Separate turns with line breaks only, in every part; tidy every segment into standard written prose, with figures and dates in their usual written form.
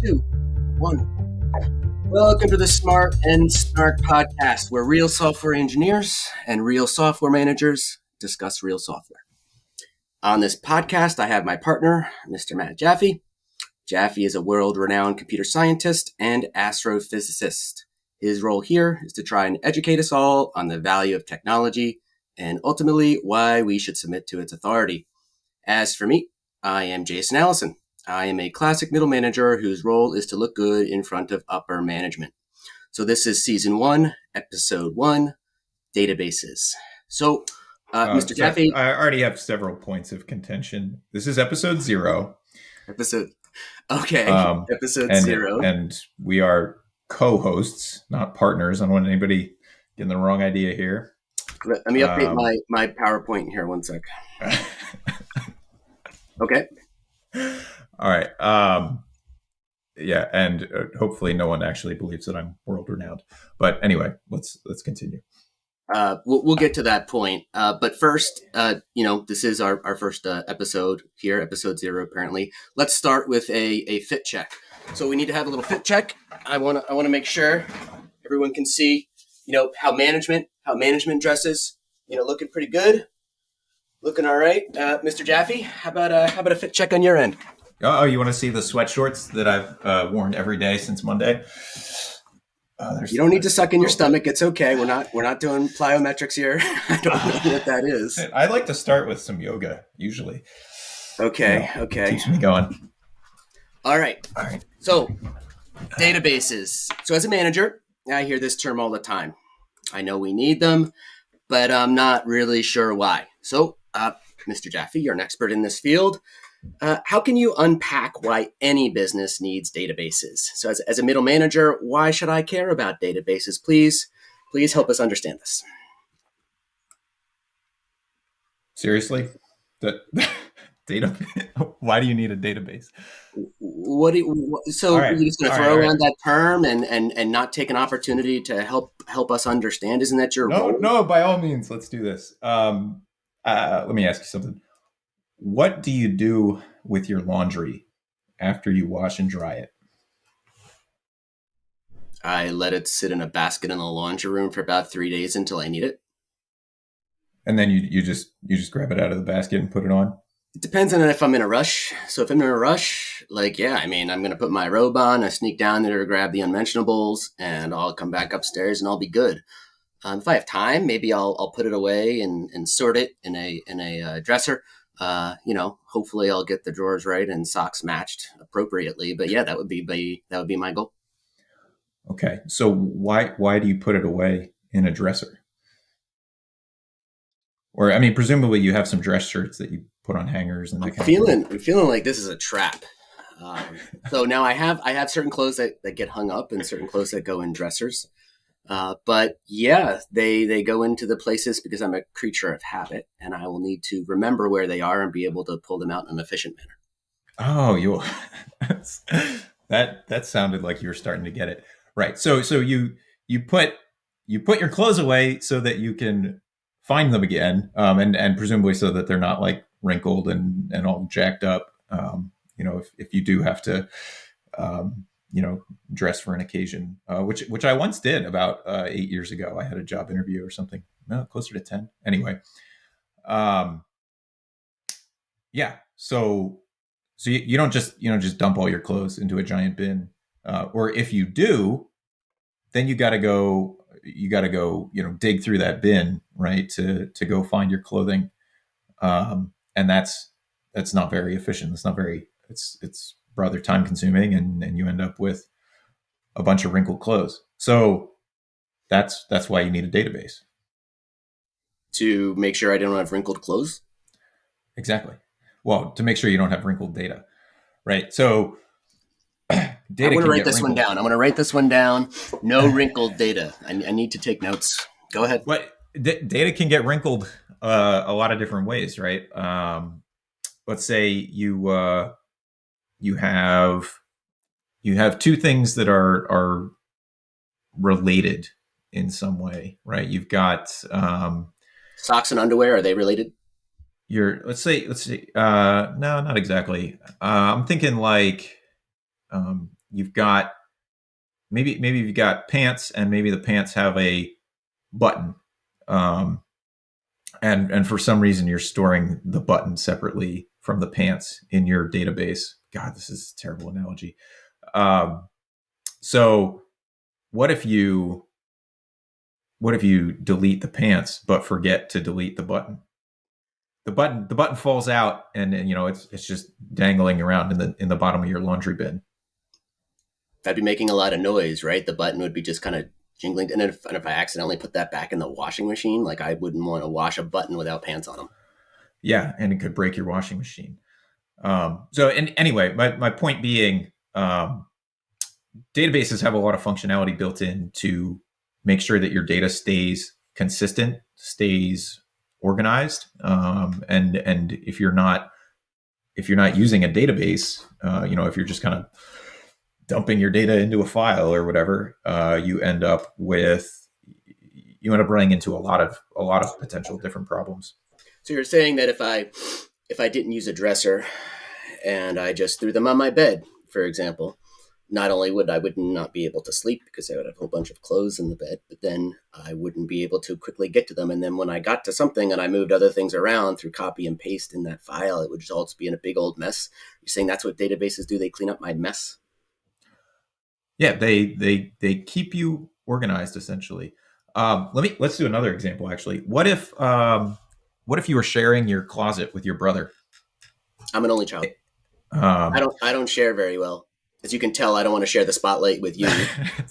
two, one. Welcome to the Smart and Snark podcast, where real software engineers and real software managers discuss real software. On this podcast, I have my partner, Mr. Matt Jaffee. Jaffee is a world-renowned computer scientist and astrophysicist. His role here is to try and educate us all on the value of technology and ultimately why we should submit to its authority. As for me, I am Jason Allison. I am a classic middle manager whose role is to look good in front of upper management. So this is season 1, episode 1, databases. So, Mr. Jaffee.
I already have several points of contention. This is episode 0.
Episode 0.
And we are co-hosts, not partners. I don't want anybody getting the wrong idea here.
Let me update my PowerPoint here. One sec. Okay.
All right. Yeah, and hopefully no one actually believes that I'm world renowned. But anyway, let's continue.
We'll get to that point. But first, this is our first episode here, episode 0. Apparently, let's start with a fit check. So we need to have a little fit check. I want to make sure everyone can see, how management dresses. Looking pretty good. Looking all right, Mr. Jaffee. How about a fit check on your end?
Oh, you want to see the sweat shorts that I've worn every day since Monday?
You don't need to suck in your stomach. It's okay. We're not doing plyometrics here. I don't know what that is.
I like to start with some yoga usually.
Okay.
Keeps me going.
All right. So, databases. So as a manager, I hear this term all the time. I know we need them, but I'm not really sure why. So, Mr. Jaffee, you're an expert in this field. How can you unpack why any business needs databases? So as a middle manager, why should I care about databases? Please help us understand this.
Seriously? Data? Why do you need a database?
You're just going to throw around that term and not take an opportunity to help us understand? Isn't that your role?
No, by all means, let's do this. Let me ask you something. What do you do with your laundry after you wash and dry it?
I let it sit in a basket in the laundry room for about 3 days until I need it.
And then you just grab it out of the basket and put it on?
It depends on if I'm in a rush. So if I'm in a rush, I'm going to put my robe on, I sneak down there to grab the unmentionables, and I'll come back upstairs and I'll be good. If I have time, maybe I'll put it away and sort it in a dresser. Hopefully I'll get the drawers right and socks matched appropriately. But yeah, that would be my goal.
Okay. So why do you put it away in a dresser? Or, presumably you have some dress shirts that you put on hangers and that kind of thing.
I'm feeling like this is a trap. So now I have certain clothes that get hung up and certain clothes that go in dressers. But yeah, they go into the places because I'm a creature of habit, and I will need to remember where they are and be able to pull them out in an efficient manner.
Oh, that sounded like you were starting to get it right. So you put your clothes away so that you can find them again, and presumably so that they're not like wrinkled and all jacked up. If you do have to, dress for an occasion, which I once did about 8 years ago. I had a job interview or something. No, closer to 10. Anyway, yeah. So you don't just dump all your clothes into a giant bin, or if you do, then you got to go dig through that bin, right, to go find your clothing, and that's not very efficient. It's rather time consuming, and you end up with a bunch of wrinkled clothes. So that's why you need a database.
To make sure I don't have wrinkled clothes?
Exactly. Well, to make sure you don't have wrinkled data, right? So
data. I'm going to write this one down. I'm going to write this one down. No wrinkled data. I need to take notes. Go ahead.
But data can get wrinkled a lot of different ways, right? Let's say you have two things that are related in some way, right? You've got
socks and underwear. Are they related?
Let's say no, not exactly. I'm thinking like you've got maybe you've got pants, and maybe the pants have a button, um, and for some reason you're storing the button separately from the pants in your database. God, this is a terrible analogy. Um, so what if you delete the pants but forget to delete the button? The button falls out, and it's just dangling around in the bottom of your laundry bin.
That'd be making a lot of noise, right? The button would be just kind of jingling. And if I accidentally put that back in the washing machine, like I wouldn't want to wash a button without pants on them.
Yeah, and it could break your washing machine. So, and anyway, my point being, databases have a lot of functionality built in to make sure that your data stays consistent, stays organized, and if you're not using a database, if you're just kind of dumping your data into a file or whatever, you end up running into a lot of potential different problems.
So you're saying that if I didn't use a dresser and I just threw them on my bed, for example, not only would not be able to sleep because I would have a whole bunch of clothes in the bed, but then I wouldn't be able to quickly get to them. And then when I got to something and I moved other things around through copy and paste in that file, it would just all be in a big old mess. You're saying that's what databases do? They clean up my mess?
Yeah, they keep you organized essentially. Let's do another example. Actually, what if you were sharing your closet with your brother?
I'm an only child.
Um,
I don't share very well. As you can tell, I don't want to share the spotlight with you.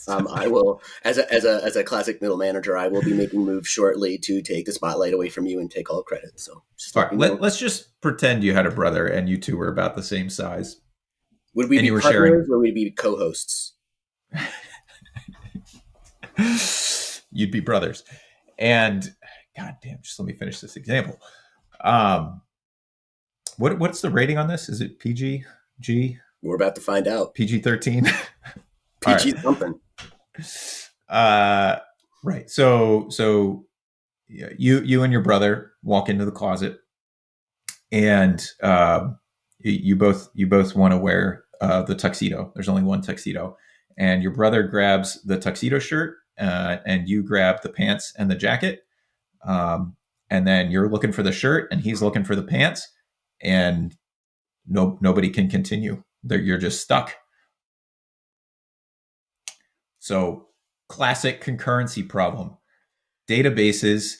I will, as a classic middle manager, I will be making moves shortly to take the spotlight away from you and take all credit. So,
all right, let's just pretend you had a brother and you two were about the same size.
Would we
and
be
you were
partners
sharing.
or would we be co-hosts?
You'd be brothers. And God damn, just let me finish this example. What's the rating on this? Is it PG, G,
We're about to find out.
PG-13?
PG something.
Right. So yeah, you and your brother walk into the closet, and you both want to wear the tuxedo. There's only one tuxedo, and your brother grabs the tuxedo shirt, and you grab the pants and the jacket. And then you're looking for the shirt, and he's looking for the pants, and nobody can continue. You're just stuck. So, classic concurrency problem. Databases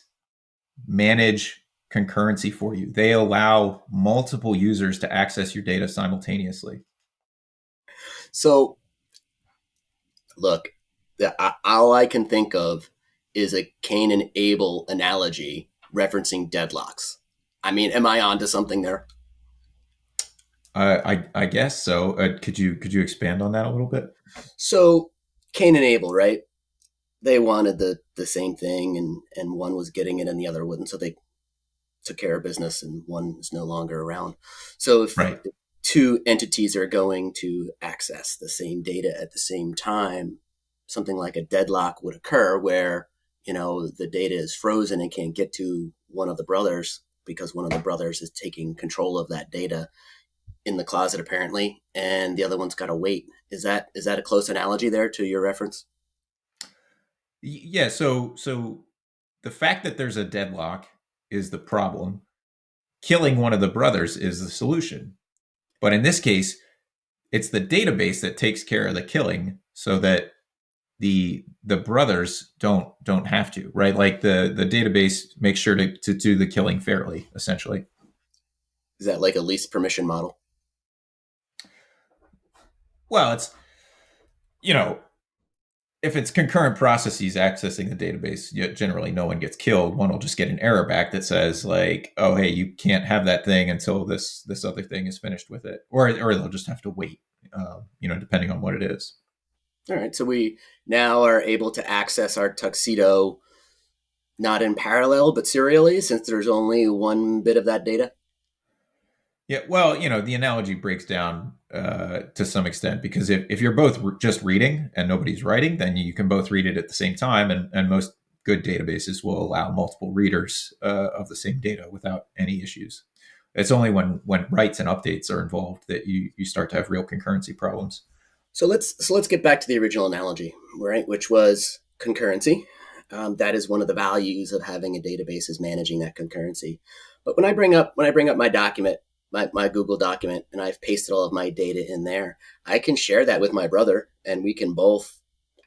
manage concurrency for you. They allow multiple users to access your data simultaneously.
So, look, all I can think of is a Cain and Abel analogy referencing deadlocks. I mean, am I onto something there?
I guess so. Could you expand on that a little bit?
So, Cain and Abel, right? They wanted the same thing, and one was getting it and the other wouldn't. So they took care of business, and one is no longer around. So if
Right.
two entities are going to access the same data at the same time, something like a deadlock would occur where, the data is frozen and can't get to one of the brothers because one of the brothers is taking control of that data in the closet apparently, and the other one's got to wait. Is that a close analogy there to your reference?
Yeah. So the fact that there's a deadlock is the problem. Killing one of the brothers is the solution. But in this case, it's the database that takes care of the killing, so that the brothers don't have to, right? Like the database makes sure to do the killing fairly, essentially.
Is that like a least permission model?
Well, it's you know if it's concurrent processes accessing the database, generally no one gets killed. One will just get an error back that says like, "Oh, hey, you can't have that thing until this other thing is finished with it," or they'll just have to wait. Depending on what it is.
All right, so we now are able to access our tuxedo not in parallel but serially since there's only one bit of that data.
Yeah, well, the analogy breaks down to some extent, because if you're both just reading and nobody's writing, then you can both read it at the same time, and most good databases will allow multiple readers of the same data without any issues. It's only when writes and updates are involved that you start to have real concurrency problems.
So let's get back to the original analogy, right? Which was concurrency. That is one of the values of having a database is managing that concurrency. But when I bring up my document, my Google document, and I've pasted all of my data in there, I can share that with my brother, and we can both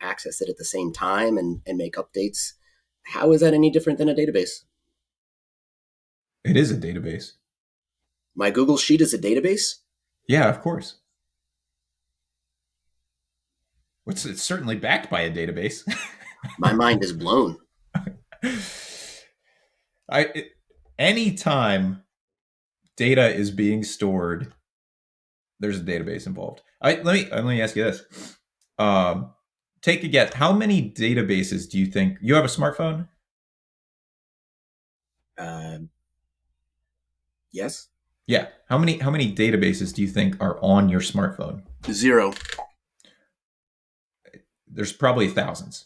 access it at the same time and make updates. How is that any different than a database?
It is a database.
My Google Sheet is a database.
Yeah, of course. It's certainly backed by a database.
My mind is blown.
I anytime data is being stored, there's a database involved. Let me ask you this. Um, Take a guess. How many databases do you think you have a smartphone?
Uh, yes.
Yeah. How many databases do you think are on your smartphone?
Zero.
There's probably thousands.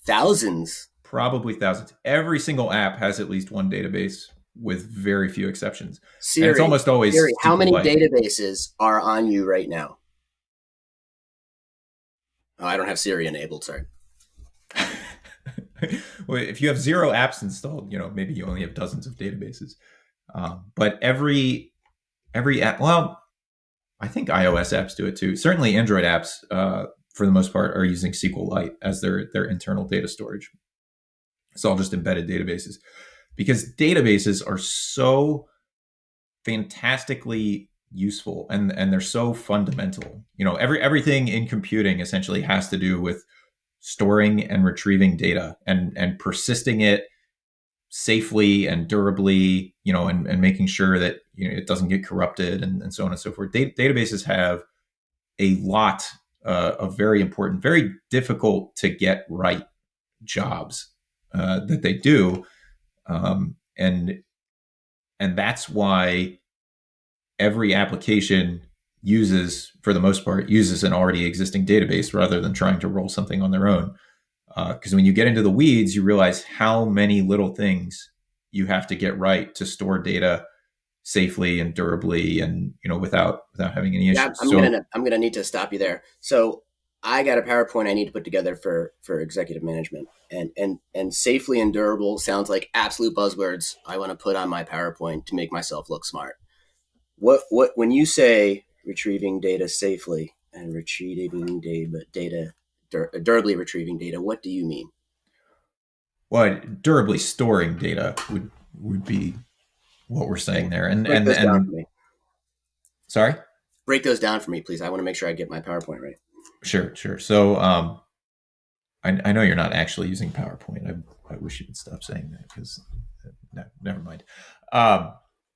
Thousands.
Probably thousands. Every single app has at least one database with very few exceptions. And it's
Siri,
almost always
Siri, how many
SQLite.
databases are on you right now? Oh, I don't have Siri enabled. Sorry.
Well, if you have zero apps installed, maybe you only have dozens of databases. But every app, well, I think iOS apps do it too. Certainly, Android apps, for the most part, are using SQLite as their internal data storage. It's all just embedded databases because databases are so fantastically useful and they're so fundamental. Everything in computing essentially has to do with storing and retrieving data and persisting it safely and durably, and making sure that it doesn't get corrupted and so on and so forth. Databases have a lot of very important, very difficult to get right jobs that they do, and that's why every application for the most part, uses an already existing database rather than trying to roll something on their own. Because when you get into the weeds, you realize how many little things you have to get right to store data safely and durably, and without having any
Yeah,
issues. So
I'm gonna need to stop you there. So I got a PowerPoint I need to put together for executive management, and safely and durable sounds like absolute buzzwords I want to put on my PowerPoint to make myself look smart. What when you say retrieving data safely and retrieving durably retrieving data, what do you mean?
well, durably storing data would be what we're saying
Okay.
there. And
Break
and
those down for
and
me.
sorry.
Break those down for me, please. I want to make sure I get my PowerPoint right.
Sure. So I know you're not actually using PowerPoint. I wish you would stop saying that because never mind. Um,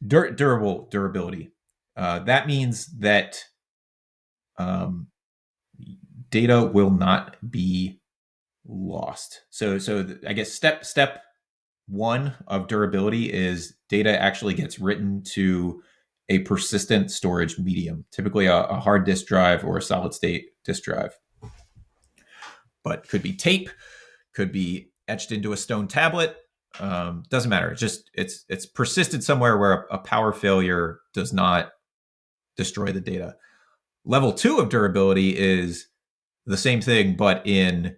durability. That means that um, data will not be lost. So I guess step one of durability is data actually gets written to a persistent storage medium, typically a hard disk drive or a solid state disk drive, but could be tape, could be etched into a stone tablet. Doesn't matter. It's persisted somewhere where a power failure does not destroy the data. Level two of durability is the same thing, but in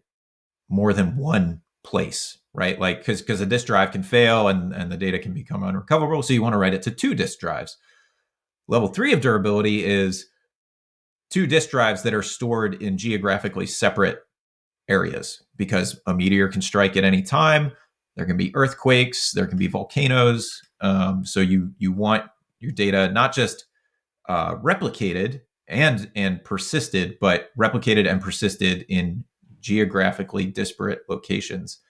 more than one place, right? Like because a disk drive can fail and the data can become unrecoverable. So you want to write it to two disk drives. Level three of durability is two disk drives that are stored in geographically separate areas because a meteor can strike at any time. There can be earthquakes. There can be volcanoes. So you want your data not just replicated and persisted, but replicated and persisted in geographically disparate locations.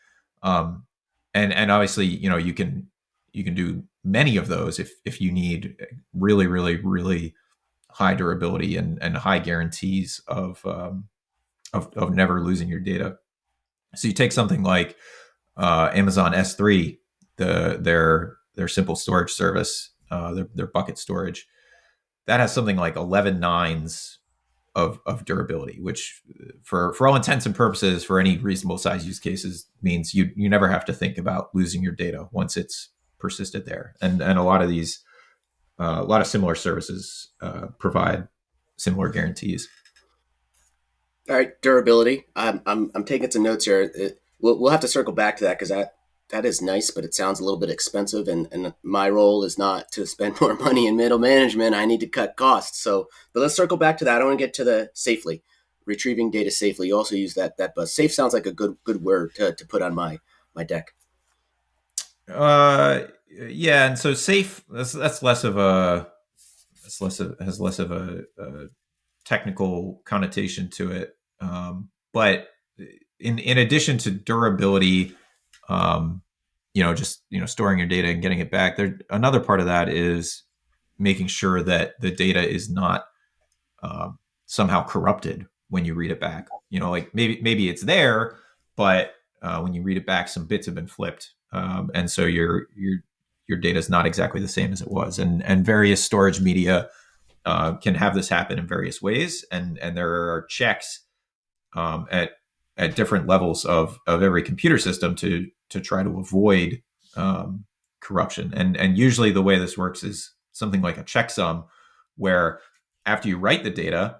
Um, and obviously, you can do many of those if you need really, really, really high durability and high guarantees of never losing your data. So you take something like Amazon S3, their simple storage service, their bucket storage, that has something like 11 nines of durability, which for all intents and purposes, for any reasonable size use cases, means you never have to think about losing your data once it's persisted there. And a lot of these, a lot of similar services provide similar guarantees.
All right, durability. I'm taking some notes here. We'll have to circle back to that because that is nice, but it sounds a little bit expensive. And my role is not to spend more money in middle management. I need to cut costs. So, but let's circle back to that. I want to get to the safely retrieving data safely. You also use that buzz. Safe sounds like a good word to put on my deck.
Yeah, and so safe. That's less of a. That's less of has less of a technical connotation to it. But in addition to durability, um, just storing your data and getting it back, there another part of that is making sure that the data is not somehow corrupted when you read it back. Like maybe it's there, but when you read it back, some bits have been flipped, and so your data is not exactly the same as it was. And various storage media can have this happen in various ways, and there are checks at different levels of every computer system to try to avoid corruption. And usually the way this works is something like a checksum, where after you write the data,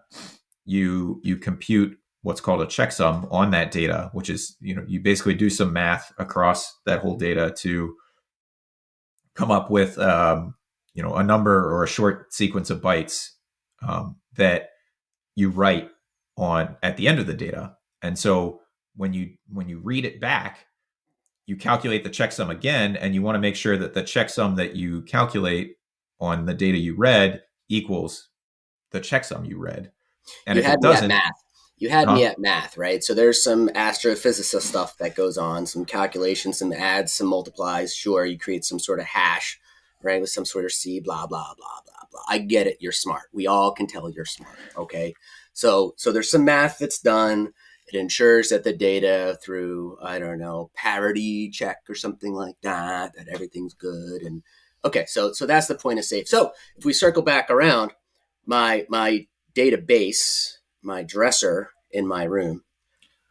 you compute what's called a checksum on that data, which is you basically do some math across that whole data to come up with a number or a short sequence of bytes that you write on at the end of the data. And so when you read it back, you calculate the checksum again, and you want to make sure that the checksum that you calculate on the data you read equals the checksum you read. And
You
if it
had me at
doesn't,
math. You had me
huh?
at math, right? So there's some astrophysicist stuff that goes on, some calculations, some adds, some multiplies. Sure, you create some sort of hash, right, with some sort of C, blah, blah, blah, blah, blah. I get it. You're smart. We all can tell you're smart. Okay. So there's some math that's done. It ensures that the data through, I don't know, parity check or something like that everything's good. And okay, so that's the point of safe. So if we circle back around, my database, my dresser in my room,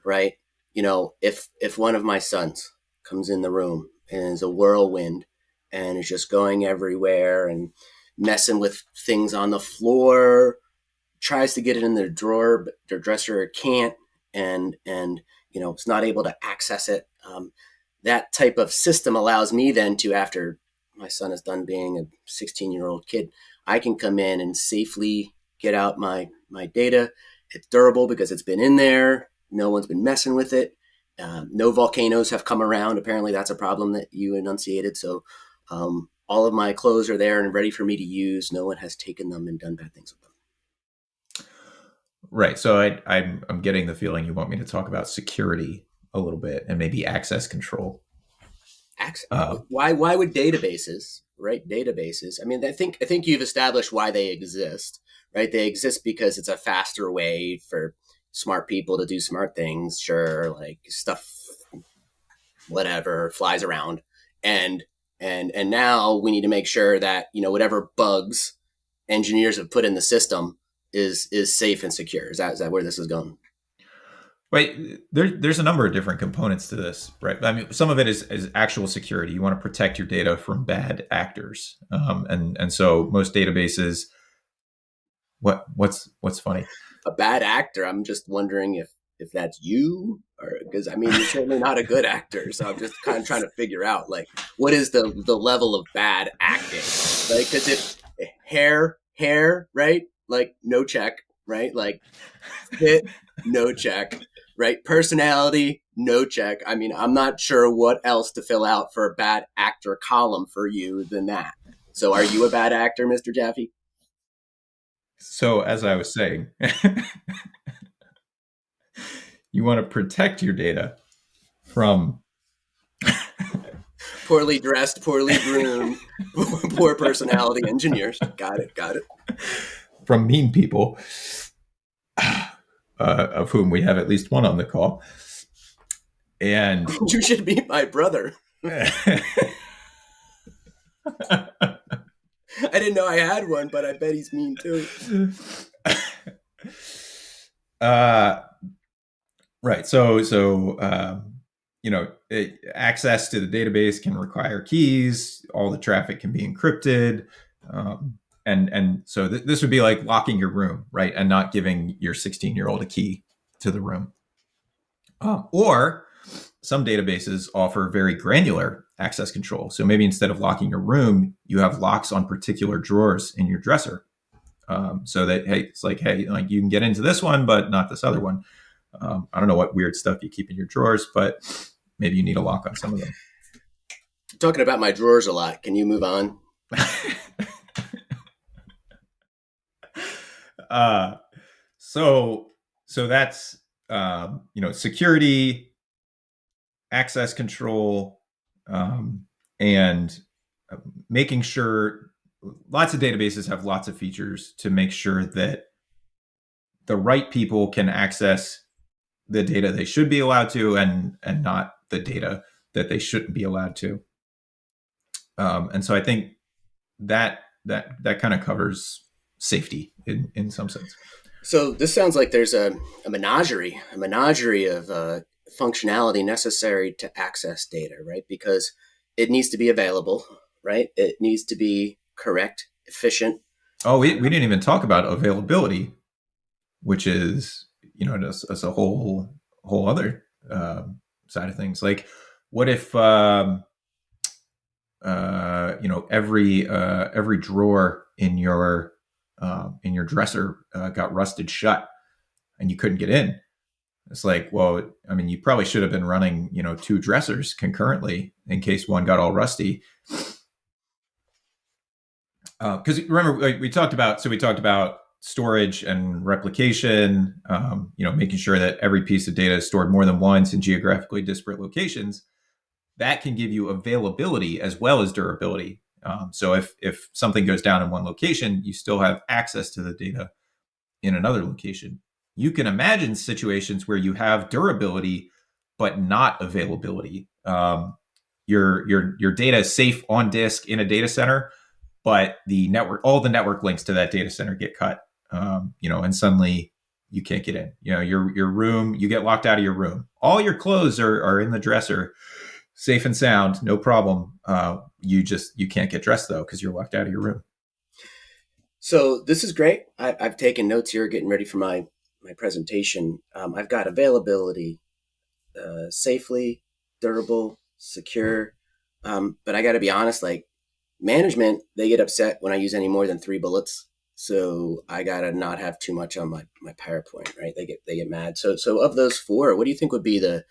right? If one of my sons comes in the room and is a whirlwind and is just going everywhere and messing with things on the floor, tries to get it in their drawer, but their dresser can't, and it's not able to access it. That type of system allows me then to, after my son is done being a 16-year-old kid, I can come in and safely get out my data. It's durable because it's been in there. No one's been messing with it. No volcanoes have come around. Apparently, that's a problem that you enunciated. So all of my clothes are there and ready for me to use. No one has taken them and done bad things with them.
Right. So I'm getting the feeling you want me to talk about security a little bit and maybe access control.
Why would databases, right? Databases. I mean, I think you've established why they exist, right? They exist because it's a faster way for smart people to do smart things. Sure, like stuff, whatever flies around, and and now we need to make sure that whatever bugs engineers have put in the system is safe and secure. Is that where this is going?
Wait, there's a number of different components to this, right? I mean, some of it is actual security. You want to protect your data from bad actors, and so most databases. What's funny?
A bad actor. I'm just wondering if that's you, or because I mean you're certainly not a good actor. So I'm just kind of trying to figure out like what is the level of bad acting, right? Because if hair, right, like no check, right, like fit, no check, right, personality, no check. I mean, I'm not sure what else to fill out for a bad actor column for you than that. So are you a bad actor, Mr. Jaffee?
So as I was saying, you want to protect your data from
Poorly dressed, poorly groomed, poor personality engineers. Got it. Got it.
from mean people, of whom we have at least one on the call, and
You should be my brother. I didn't know I had one, but I bet he's mean too.
uh, right. So access to the database can require keys. All the traffic can be encrypted. And so this would be like locking your room, right, and not giving your 16-year-old a key. to the room. Or some databases offer very granular access control. So maybe instead of locking your room, you have locks on particular drawers in your dresser. So that, hey, it's like, hey, like you can get into this one, but not this other one. I don't know what weird stuff you keep in your drawers, but maybe you need a lock on some of them.
Talking about my drawers a lot. Can you move on?
So that's security, access control, and making sure lots of databases have lots of features to make sure that the right people can access the data they should be allowed to, and not the data that they shouldn't be allowed to. And so I think that kind of covers safety in some sense.
So this sounds like there's a menagerie of functionality necessary to access data, right? Because it needs to be available, right? It needs to be correct, efficient.
Oh, we didn't even talk about availability, which is as a whole other side of things. Like, what if every drawer in your dresser got rusted shut and you couldn't get in? It's like, well, I mean, you probably should have been running, 2 dressers concurrently in case one got all rusty. Because remember, we talked about storage and replication, making sure that every piece of data is stored more than once in geographically disparate locations. That can give you availability as well as durability. So if something goes down in one location, you still have access to the data in another location. You can imagine situations where you have durability but not availability. Your data is safe on disk in a data center, but all the network links to that data center get cut. And suddenly you can't get in. Your room, you get locked out of your room. All your clothes are in the dresser, safe and sound, no problem. You can't get dressed though because you're locked out of your room.
So this is great. I've taken notes here, getting ready for my presentation. I've got availability, safely, durable, secure. But I got to be honest, like management, they get upset when I use any more than 3 bullets. So I got to not have too much on my PowerPoint, right? They get mad. So of those 4, what do you think would be the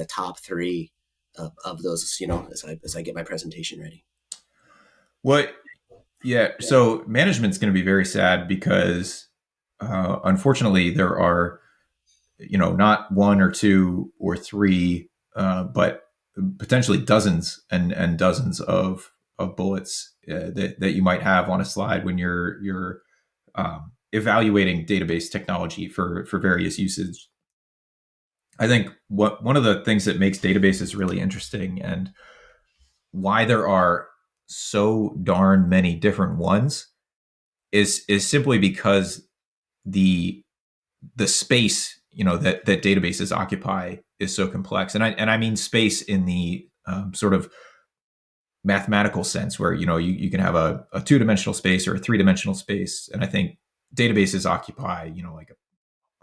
top 3 of those, as I get my presentation ready?
What? Yeah. So management's going to be very sad because, unfortunately, there are, not 1 or 2 or 3, but potentially dozens and dozens of bullets that you might have on a slide when you're evaluating database technology for various usage. I think one of the things that makes databases really interesting and why there are so darn many different ones is simply because the space that databases occupy is so complex, and I mean space in the sort of mathematical sense, where you can have a 2-dimensional space or a 3-dimensional space, and I think databases occupy like a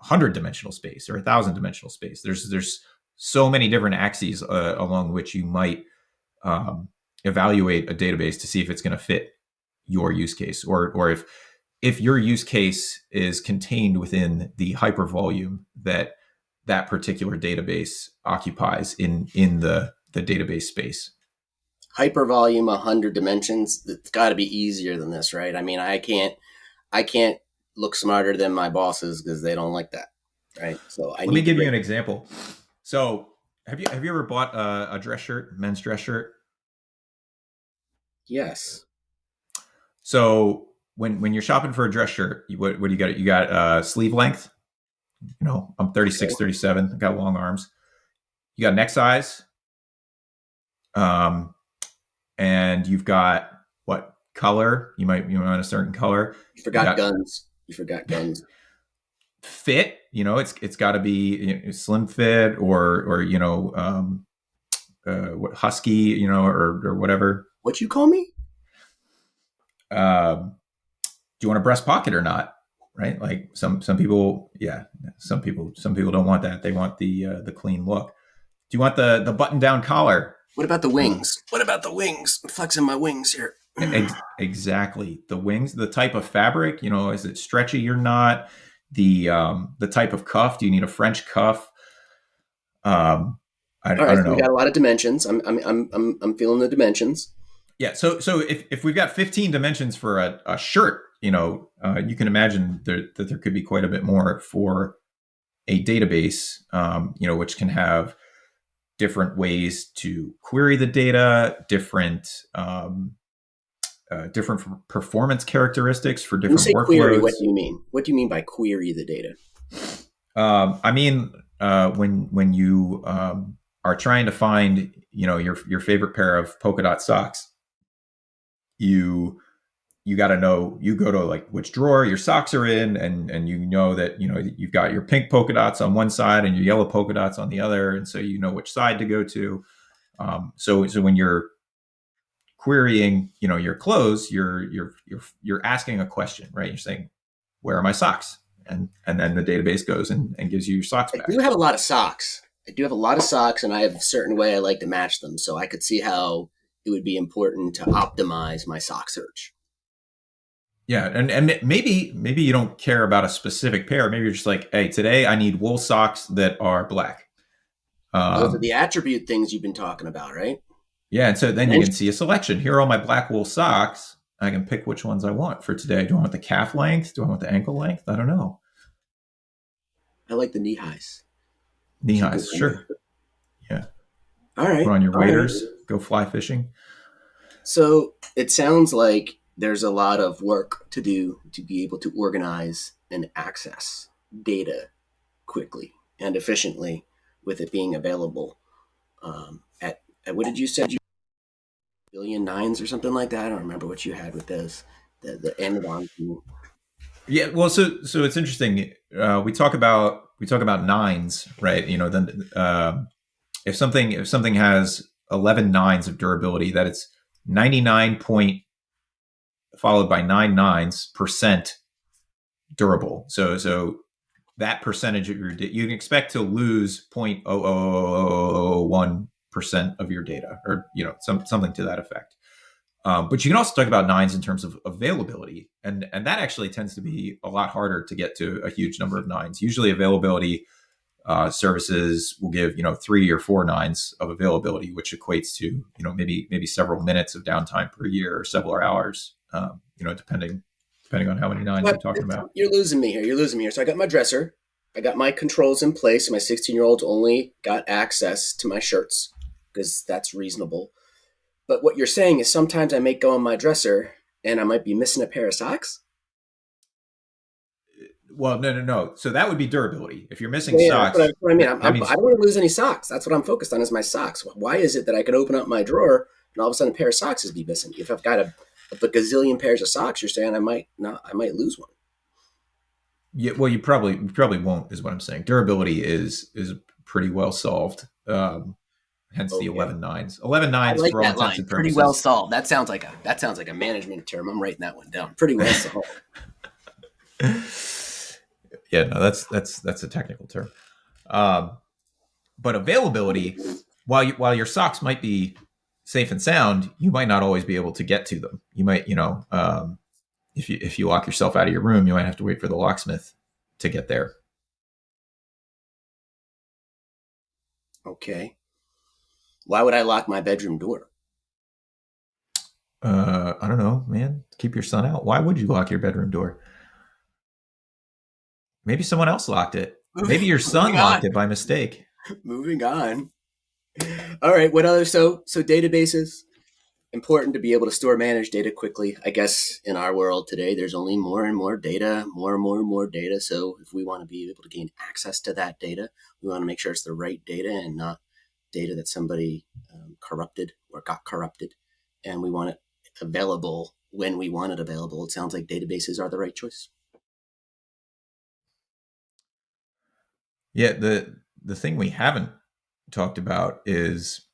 100-dimensional space or a 1,000-dimensional space. There's so many different axes along which you might evaluate a database to see if it's going to fit your use case, or if your use case is contained within the hypervolume that particular database occupies in the database space.
Hypervolume, 100 dimensions. It's got to be easier than this, right? I mean, I can't look smarter than my bosses because they don't like that, right? So
let me give you an example. So have you ever bought a dress shirt, men's dress shirt?
Yes.
So when you're shopping for a dress shirt, what do you got? You got sleeve length. I'm 36, 37. I got long arms. You got neck size. And you've got what color? You want a certain color.
You forgot guns.
Fit. It's got to be slim fit or what, husky, or whatever.
What you call me?
Do you want a breast pocket or not? right? Like some people, yeah, some people don't want that. They want the clean look. Do you want the button down collar?
What about the wings? What about the wings? I'm flexing my wings here.
Exactly. The wings, the type of fabric, is it stretchy or not? The type of cuff. Do you need a French cuff?
All
I
right,
don't
so we got
know.
a lot of dimensions. I'm feeling the dimensions.
Yeah. So if we've got 15 dimensions for a shirt, you can imagine that there could be quite a bit more for a database, which can have different ways to query the data, different performance characteristics for
When you
different
say query,
workloads.
what do you mean? What do you mean by query the data?
I mean, when you are trying to find, your favorite pair of polka dot socks, you got to know. You go to like which drawer your socks are in, and you know that you've got your pink polka dots on one side and your yellow polka dots on the other, and so you know which side to go to. So when you're querying, your clothes, you're asking a question, right? You're saying, "Where are my socks?" And then the database goes and gives you your socks
I do
back.
have a lot of socks. I do have a lot of socks, and I have a certain way I like to match them. So I could see how it would be important to optimize my sock search.
Yeah, and maybe you don't care about a specific pair. Maybe you're just like, hey, today I need wool socks that are black.
Those are
Um,
the attribute things you've been talking about, right?
yeah, and so then you can
Dimension.
see a selection. Here are all my black wool socks. I can pick which ones I want for today. Do I want the calf length? Do I want the ankle length? I don't know.
I like the knee highs.
Knee
Keep it
highs,
running.
sure. Yeah.
All
Put
right.
on your
All right.
waders. Go fly fishing.
So it sounds like there's a lot of work to do to be able to organize and access data quickly and efficiently with it being available at what did you say? Billion nines or something like that. I don't remember what you had with those. The Amazon.
Yeah, well, so it's interesting. We talk about nines, right? Then if something has 11 nines of durability, that it's 99 point followed by nine nines percent durable. So that percentage of your you can expect to lose 0.00001% of your data, or something to that effect. But you can also talk about nines in terms of availability, and that actually tends to be a lot harder to get to a huge number of nines. Usually, availability services will give 3 or 4 nines of availability, which equates to maybe several minutes of downtime per year or several hours, depending on how many nines you're
But
talking about.
you're losing me here. You're losing me here. So I got my dresser. I got my controls in place. My 16-year-old only got access to my shirts because that's reasonable. But what you're saying is sometimes I might go on my dresser and I might be missing a pair of socks.
Well, no. So that would be durability. If you're missing
Yeah, that's
socks,
what I mean.
that
I
means
don't want to lose any socks. That's what I'm focused on is my socks. Why is it that I can open up my drawer and all of a sudden a pair of socks is be missing? If I've got a gazillion pairs of socks, you're saying I might not, I might lose one.
well, you probably won't, is what I'm saying. Durability is pretty well solved. Hence the
Okay.
11 nines. 11
I
nines
like
for all
that
intents
line.
and
Pretty well
purposes.
solved. That sounds like a management term. I'm writing that one down. Pretty well solved.
Yeah, no, that's a technical term. Um, but availability, while your socks might be safe and sound, you might not always be able to get to them. You might, if you lock yourself out of your room, you might have to wait for the locksmith to get there.
Okay. Why would I lock my bedroom door?
I don't know, man. Keep your son out. Why would you lock your bedroom door? Maybe someone else locked it. Maybe your son
Moving
locked
on.
it by mistake.
Moving on. All right. What other so databases? Important to be able to store manage data quickly. I guess in our world today, there's only more and more data, more and more and more data. So if we want to be able to gain access to that data, we want to make sure it's the right data and not data that somebody corrupted or got corrupted. And we want it available when we want it available. It sounds like databases are the right choice.
Yeah, the thing we haven't talked about is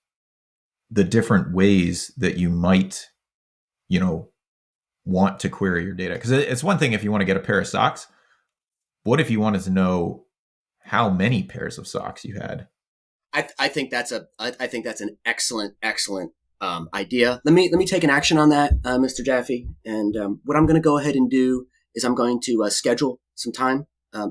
the different ways that you might, you know, want to query your data. Because it's one thing if you want to get a pair of socks, What if you wanted to know how many pairs of socks you had?
I think that's an excellent idea. Let me take an action on that, Mr. Jaffee. And what I'm going to go ahead and do is I'm going to schedule some time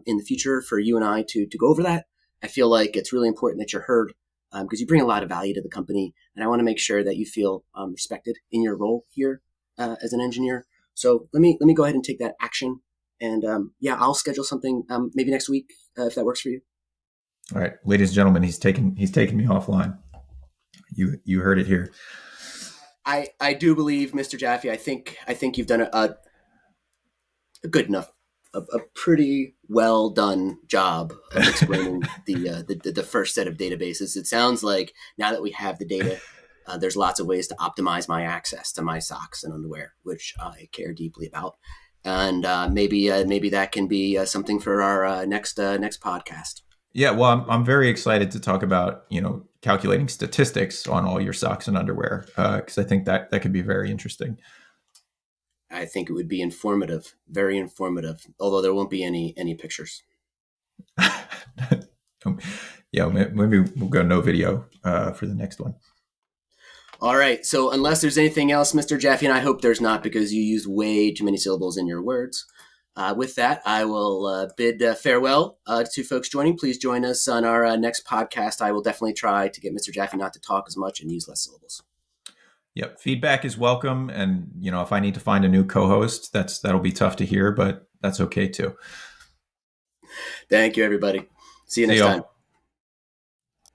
in the future for you and I to go over that. I feel like it's really important that you're heard because you bring a lot of value to the company, and I want to make sure that you feel respected in your role here as an engineer. So let me go ahead and take that action. And yeah, I'll schedule something maybe next week if that works for you.
All right, ladies and gentlemen, he's taken me offline. You heard it here.
I do believe, Mr. Jaffee. I think you've done a good enough, a pretty well done job of explaining the first set of databases. It sounds like now that we have the data, there's lots of ways to optimize my access to my socks and underwear, which I care deeply about. And maybe that can be something for our next podcast.
Yeah, well, I'm very excited to talk about calculating statistics on all your socks and underwear because I think that could be very interesting.
I think it would be informative, very informative. Although there won't be any pictures.
Yeah, maybe we'll go no video for the next one.
All right. So unless there's anything else, Mr. Jaffee, and I hope there's not because you used way too many syllables in your words. With that, I will bid farewell to folks joining. Please join us on our next podcast. I will definitely try to get Mr. Jaffee not to talk as much and use less syllables.
Yep, feedback is welcome, and if I need to find a new co-host, that'll be tough to hear, but that's okay too.
Thank you, everybody. See you next time.